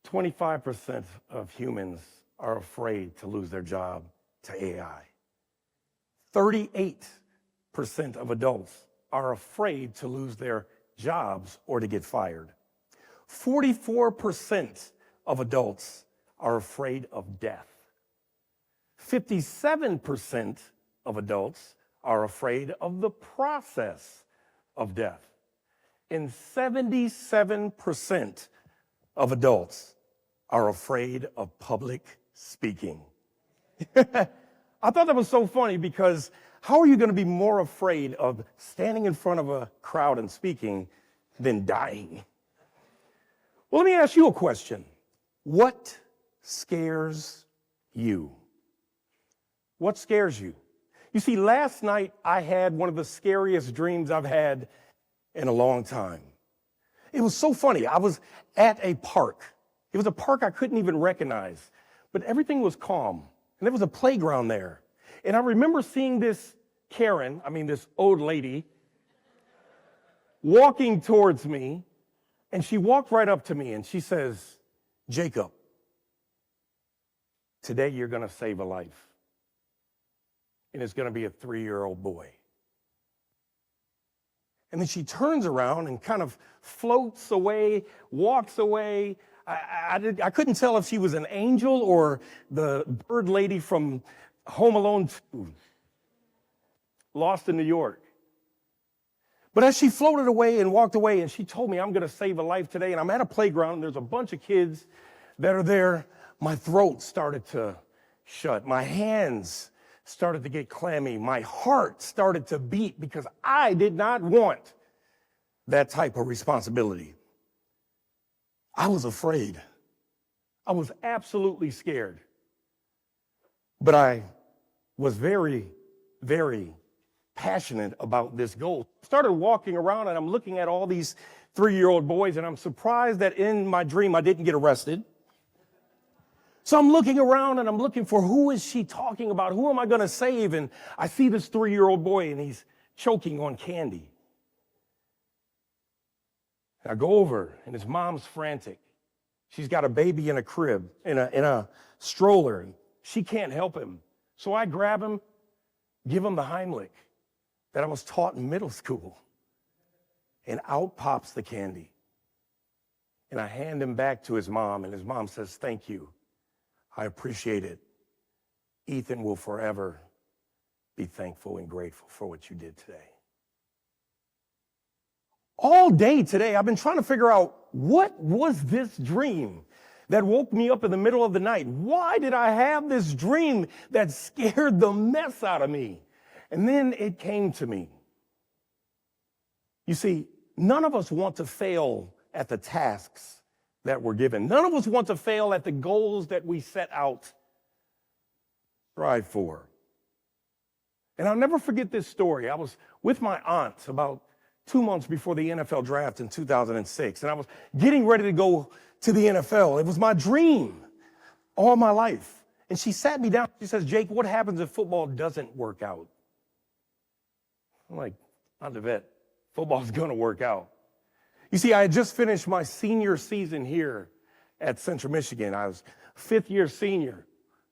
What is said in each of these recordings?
25% of humans are afraid to lose their job to AI. 38% of adults are afraid to lose their jobs or to get fired. 44% of adults are afraid of death. 57% of adults are afraid of the process of death. And 77% of adults are afraid of public speaking. I thought that was so funny because how are you going to be more afraid of standing in front of a crowd and speaking than dying? Well, let me ask you a question. What scares you? What scares you? You see, last night I had one of the scariest dreams I've had in a long time. It was so funny. I was at a park. It was a park I couldn't even recognize, but everything was calm. And there was a playground there. And I remember seeing this this old lady, walking towards me, and she walked right up to me and she says, "Jacob, today you're going to save a life. And it's going to be a 3-year-old boy." And then she turns around and kind of floats away, walks away. I couldn't tell if she was an angel or the bird lady from Home Alone 2, Lost in New York. But as she floated away and walked away and she told me, "I'm going to save a life today," and I'm at a playground and there's a bunch of kids that are there, my throat started to shut. My hands started to get clammy. My heart started to beat because I did not want that type of responsibility. I was afraid. I was absolutely scared. But I was very, very passionate about this goal. I started walking around and I'm looking at all these 3-year-old boys and I'm surprised that in my dream I didn't get arrested. So I'm looking around and I'm looking for who is she talking about? Who am I going to save? And I see this 3-year-old boy and he's choking on candy. And I go over and his mom's frantic. She's got a baby in a crib, in a stroller. And she can't help him. So I grab him, give him the Heimlich that I was taught in middle school. And out pops the candy. And I hand him back to his mom and his mom says, "Thank you. I appreciate it. Ethan will forever be thankful and grateful for what you did today." All day today, I've been trying to figure out what was this dream that woke me up in the middle of the night? Why did I have this dream that scared the mess out of me? And then it came to me. You see, none of us want to fail at the tasks that we're given. None of us want to fail at the goals that we set out to strive for. And I'll never forget this story. I was with my aunt about 2 months before the NFL draft in 2006, and I was getting ready to go to the NFL. It was my dream all my life. And she sat me down. She says, "Jake, what happens if football doesn't work out?" I'm like, "Aunt Yvette, football's going to work out." You see, I had just finished my senior season here at Central Michigan. I was 5th-year senior.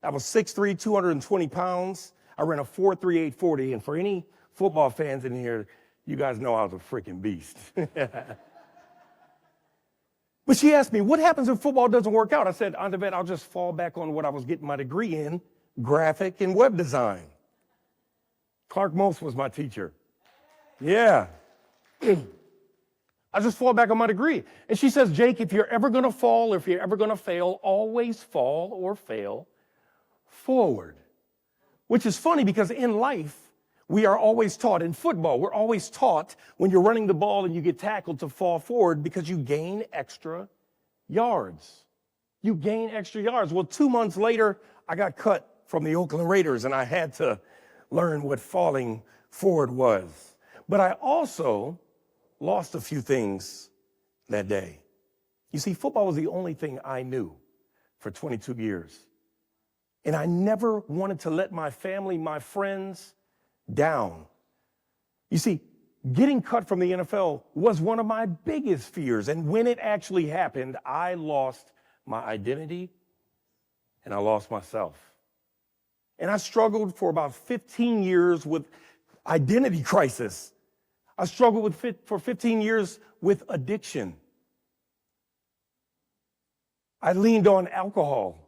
I was 6'3", 220 pounds. I ran a 4.38 40. And for any football fans in here, you guys know I was a freaking beast. But she asked me, "What happens if football doesn't work out?" I said, "Aunt Yvette, I'll just fall back on what I was getting my degree in, graphic and web design." Clark Most was my teacher. Yeah. I just fall back on my degree. And she says, "Jake, if you're ever going to fall or if you're ever going to fail, always fall or fail forward." Which is funny because in life, we are always taught, in football, we're always taught when you're running the ball and you get tackled to fall forward because you gain extra yards. You gain extra yards. Well, 2 months later, I got cut from the Oakland Raiders and I had to learn what falling forward was. But I also lost a few things that day. You see, football was the only thing I knew for 22 years. And I never wanted to let my family, my friends down. You see, getting cut from the NFL was one of my biggest fears. And when it actually happened, I lost my identity, and I lost myself. And I struggled for about 15 years with identity crisis. I struggled for 15 years with addiction. I leaned on alcohol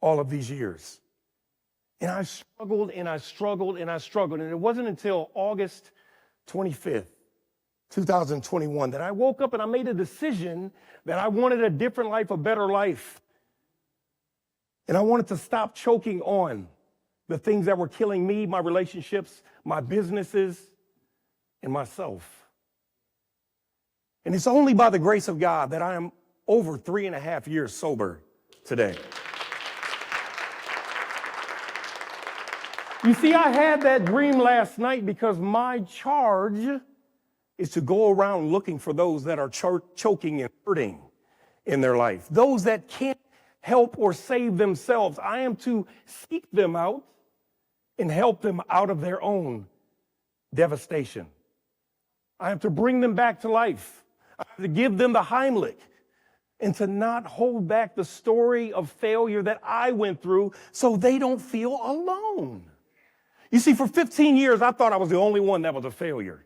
all of these years. And I struggled and I struggled and I struggled. And it wasn't until August 25th, 2021, that I woke up and I made a decision that I wanted a different life, a better life. And I wanted to stop choking on the things that were killing me, my relationships, my businesses, and myself. And it's only by the grace of God that I am over 3.5 years sober today. You see, I had that dream last night because my charge is to go around looking for those that are choking and hurting in their life, those that can't help or save themselves. I am to seek them out and help them out of their own devastation. I am to bring them back to life. I have to give them the Heimlich and to not hold back the story of failure that I went through so they don't feel alone. You see, for 15 years, I thought I was the only one that was a failure.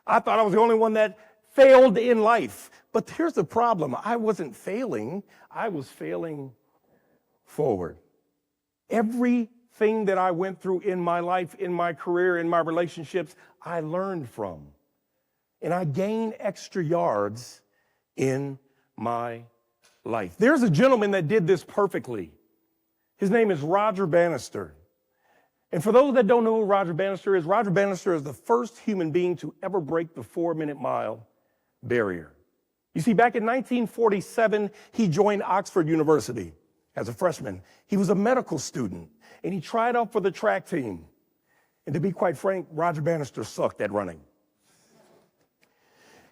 I thought I was the only one that failed in life. But here's the problem. I wasn't failing. I was failing forward. Everything that I went through in my life, in my career, in my relationships, I learned from. And I gained extra yards in my life. There's a gentleman that did this perfectly. His name is Roger Bannister. And for those that don't know who Roger Bannister is the first human being to ever break the 4-minute mile barrier. You see, back in 1947, he joined Oxford University as a freshman. He was a medical student, and he tried out for the track team. And to be quite frank, Roger Bannister sucked at running.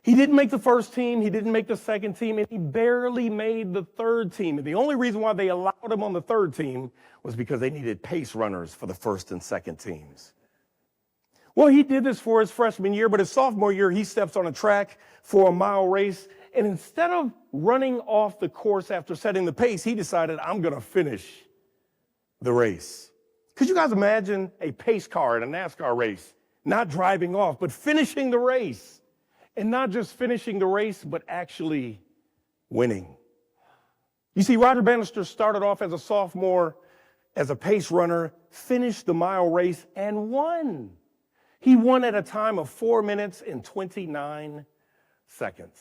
He didn't make the first team, he didn't make the second team, and he barely made the third team. And the only reason why they allowed him on the third team was because they needed pace runners for the first and second teams. Well, he did this for his freshman year, but his sophomore year, he steps on a track for a mile race. And instead of running off the course after setting the pace, he decided, I'm going to finish the race. Could you guys imagine a pace car in a NASCAR race, not driving off, but finishing the race? And not just finishing the race, but actually winning. You see, Roger Bannister started off as a sophomore, as a pace runner, finished the mile race, and won. He won at a time of 4 minutes and 29 seconds.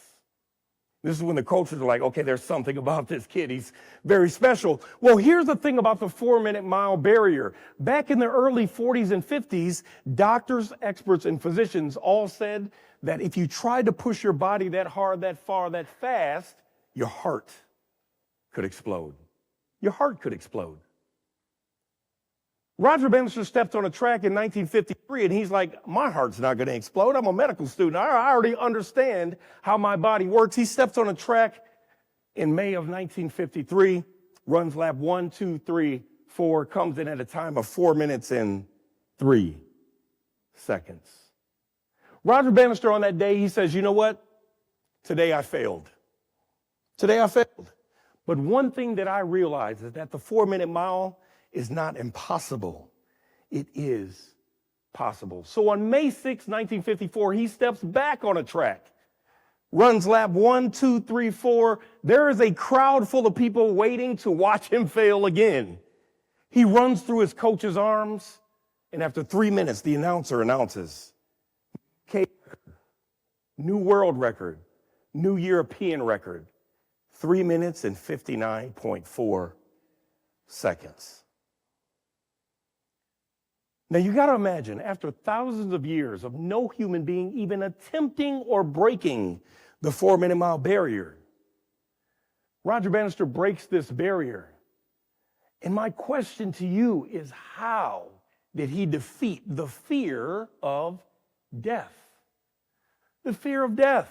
This is when the coaches are like, okay, there's something about this kid. He's very special. Well, here's the thing about the 4-minute mile barrier. Back in the early 40s and 50s, doctors, experts, and physicians all said that if you tried to push your body that hard, that far, that fast, your heart could explode. Your heart could explode. Roger Bannister stepped on a track in 1953, and he's like, my heart's not going to explode. I'm a medical student. I already understand how my body works. He steps on a track in May of 1953, runs lap 1, 2, 3, 4, comes in at a time of 4 minutes and 3 seconds. Roger Bannister on that day, he says, you know what? Today I failed. Today I failed. But one thing that I realized is that the 4-minute mile is not impossible. It is possible. So on May 6, 1954, he steps back on a track, runs lap 1, 2, 3, 4. There is a crowd full of people waiting to watch him fail again. He runs through his coach's arms, and after 3 minutes, the announcer announces, new world record, new European record, 3 minutes and 59.4 seconds. Now you got to imagine, after thousands of years of no human being even attempting or breaking the 4-minute mile barrier, Roger Bannister breaks this barrier. And my question to you is, how did he defeat the fear of death? The fear of death.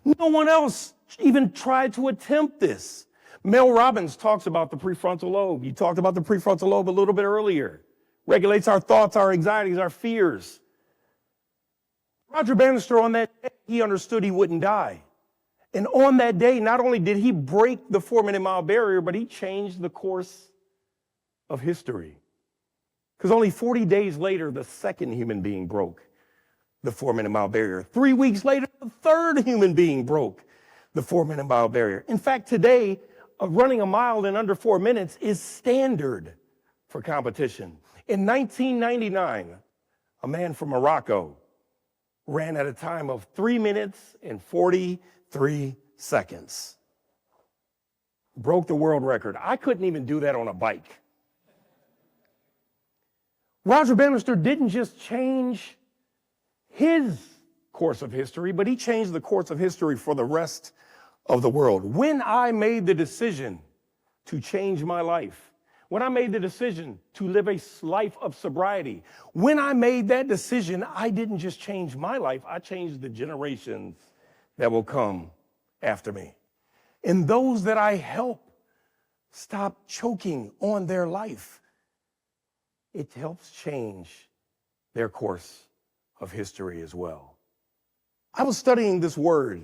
No one else even tried to attempt this. Mel Robbins talks about the prefrontal lobe. He talked about the prefrontal lobe a little bit earlier. Regulates our thoughts, our anxieties, our fears. Roger Bannister, on that day, he understood he wouldn't die. And on that day, not only did he break the 4-minute mile barrier, but he changed the course of history. Because only 40 days later, the second human being broke the 4-minute mile barrier. 3 weeks later, the third human being broke the 4-minute mile barrier. In fact, today, running a mile in under 4 minutes is standard for competition. In 1999, a man from Morocco ran at a time of 3 minutes and 43 seconds. Broke the world record. I couldn't even do that on a bike. Roger Bannister didn't just change his course of history, but he changed the course of history for the rest of the world. When I made the decision to change my life, when I made the decision to live a life of sobriety, when I made that decision, I didn't just change my life, I changed the generations that will come after me. And those that I help stop choking on their life, it helps change their course of history as well. I was studying this word,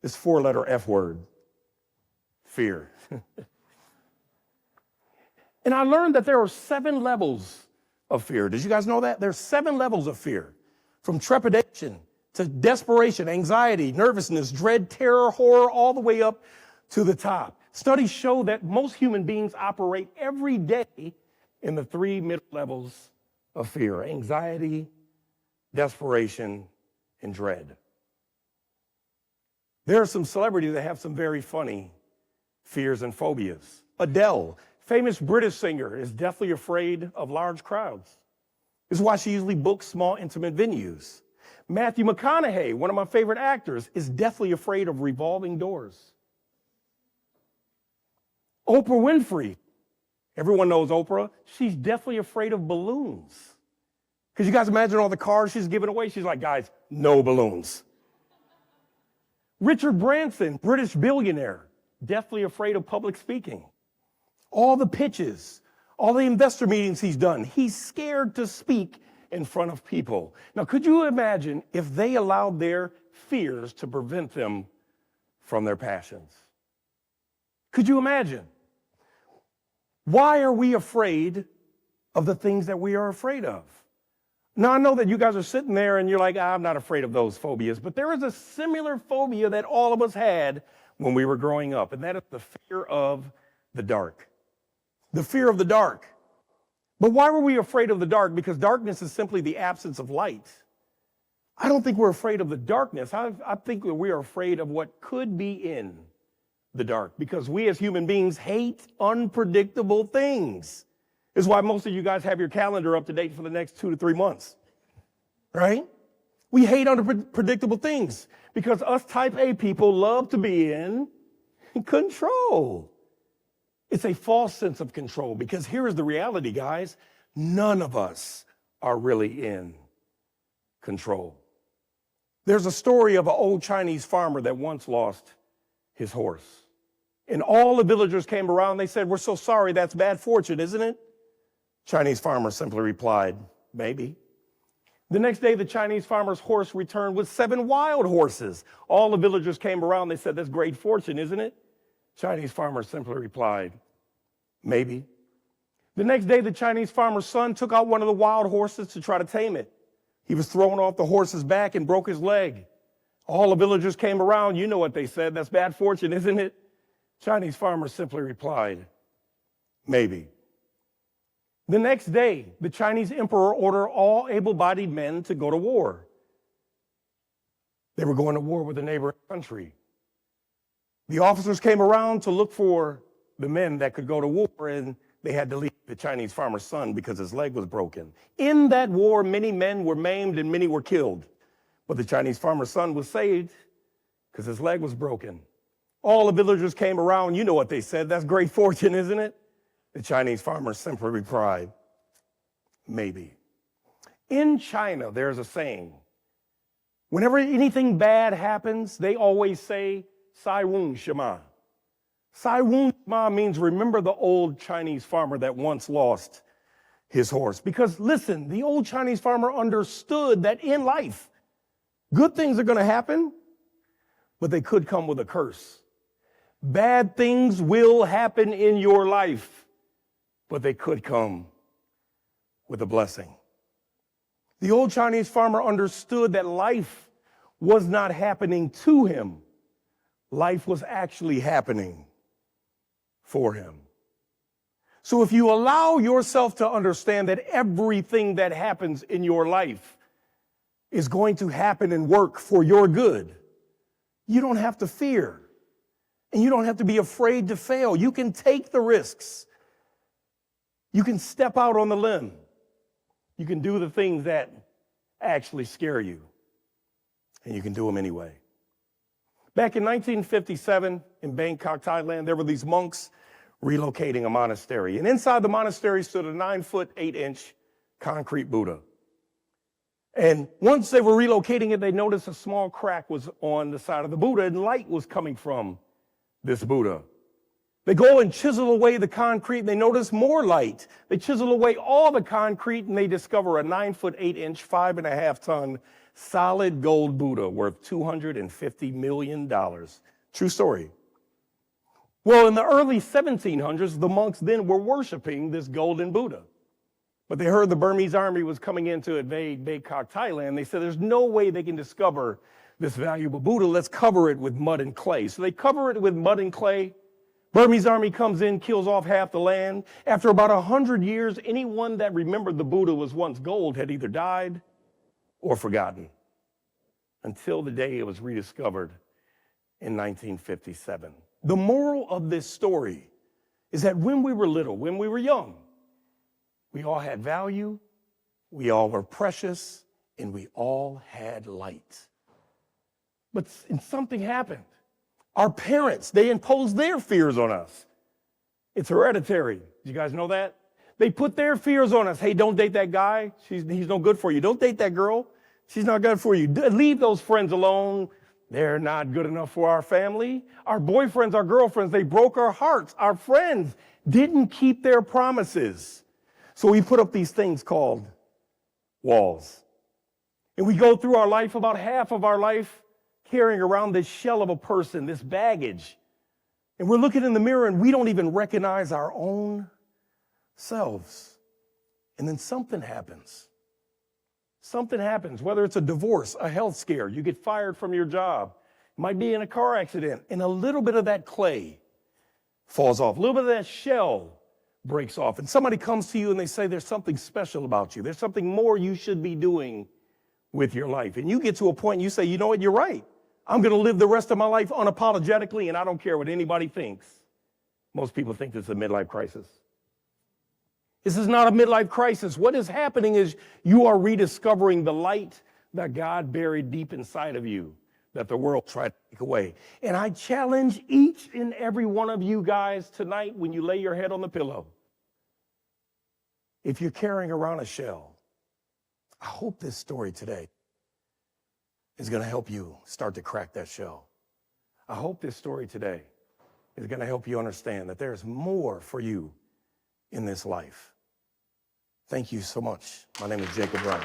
this 4-letter F word, fear. And I learned that there are 7 levels of fear. Did you guys know that? There's 7 levels of fear, from trepidation to desperation, anxiety, nervousness, dread, terror, horror, all the way up to the top. Studies show that most human beings operate every day in the 3 middle levels of fear: anxiety, desperation, and dread. There are some celebrities that have some very funny fears and phobias. Adele, famous British singer, is deathly afraid of large crowds. This is why she usually books small, intimate venues. Matthew McConaughey, one of my favorite actors, is deathly afraid of revolving doors. Oprah Winfrey, everyone knows Oprah, she's deathly afraid of balloons. Because you guys imagine all the cars she's giving away? She's like, guys, no balloons. Richard Branson, British billionaire, deathly afraid of public speaking. All the pitches, all the investor meetings he's done, he's scared to speak in front of people. Now, could you imagine if they allowed their fears to prevent them from their passions? Could you imagine? Why are we afraid of the things that we are afraid of? Now, I know that you guys are sitting there and you're like, I'm not afraid of those phobias, but there is a similar phobia that all of us had when we were growing up, and that is the fear of the dark. The fear of the dark. But why were we afraid of the dark? Because darkness is simply the absence of light. I don't think we're afraid of the darkness. I think that we are afraid of what could be in the dark, because we as human beings hate unpredictable things. This is why most of you guys have your calendar up to date for the next 2 to 3 months, right? We hate unpredictable things because us type A people love to be in control. It's a false sense of control, because here is the reality, guys. None of us are really in control. There's a story of an old Chinese farmer that once lost his horse. And all the villagers came around. They said, "We're so sorry, that's bad fortune, isn't it?" Chinese farmer simply replied, "Maybe." The next day, the Chinese farmer's horse returned with 7 wild horses. All the villagers came around. They said, "That's great fortune, isn't it?" Chinese farmer simply replied, "Maybe." The next day, the Chinese farmer's son took out one of the wild horses to try to tame it. He was thrown off the horse's back and broke his leg. All the villagers came around. You know what they said. "That's bad fortune, isn't it?" Chinese farmer simply replied, "Maybe." The next day, the Chinese emperor ordered all able-bodied men to go to war. They were going to war with a neighboring country. The officers came around to look for the men that could go to war, and they had to leave the Chinese farmer's son because his leg was broken. In that war, many men were maimed and many were killed. But the Chinese farmer's son was saved because his leg was broken. All the villagers came around. You know what they said. "That's great fortune, isn't it?" The Chinese farmer simply replied, "Maybe." In China, there's a saying. Whenever anything bad happens, they always say, "Sai Wun Shima." Sai Wun Shima means remember the old Chinese farmer that once lost his horse. Because listen, the old Chinese farmer understood that in life, good things are going to happen, but they could come with a curse. Bad things will happen in your life, but they could come with a blessing. The old Chinese farmer understood that life was not happening to him. Life was actually happening for him. So if you allow yourself to understand that everything that happens in your life is going to happen and work for your good, you don't have to fear. And you don't have to be afraid to fail. You can take the risks. You can step out on the limb. You can do the things that actually scare you. And you can do them anyway. Back in 1957 in Bangkok, Thailand, there were these monks relocating a monastery. And inside the monastery stood a 9-foot, 8-inch concrete Buddha. And once they were relocating it, they noticed a small crack was on the side of the Buddha and light was coming from this Buddha. They go and chisel away the concrete and they notice more light. They chisel away all the concrete and they discover a 9-foot, 8-inch, 5.5-ton solid gold Buddha worth $250 million. True story. Well, in the early 1700s, the monks then were worshiping this golden Buddha. But they heard the Burmese army was coming in to invade Bangkok, Thailand. They said there's no way they can discover this valuable Buddha. Let's cover it with mud and clay. So they cover it with mud and clay. Burmese army comes in, kills off half the land. After about 100 years, anyone that remembered the Buddha was once gold had either died or forgotten until the day it was rediscovered in 1957. The moral of this story is that when we were little, when we were young, we all had value, we all were precious, and we all had light. But something happened. Our parents, they imposed their fears on us. It's hereditary. Do you guys know that? They put their fears on us. Hey, don't date that guy. He's no good for you. Don't date that girl. She's not good for you. Leave those friends alone. They're not good enough for our family. Our boyfriends, our girlfriends, they broke our hearts. Our friends didn't keep their promises. So we put up these things called walls. And we go through our life, about half of our life, carrying around this shell of a person, this baggage. And we're looking in the mirror and we don't even recognize our own selves. And then something happens. Something happens, whether it's a divorce, a health scare, you get fired from your job, might be in a car accident, and a little bit of that clay falls off, a little bit of that shell breaks off, and somebody comes to you and they say there's something special about you. There's something more you should be doing with your life. And you get to a point and you say, you know what, you're right. I'm going to live the rest of my life unapologetically, and I don't care what anybody thinks. Most people think this is a midlife crisis. This is not a midlife crisis. What is happening is you are rediscovering the light that God buried deep inside of you that the world tried to take away. And I challenge each and every one of you guys tonight when you lay your head on the pillow. If you're carrying around a shell, I hope this story today is going to help you start to crack that shell. I hope this story today is going to help you understand that there's more for you in this life. Thank you so much. My name is Jacob Brown.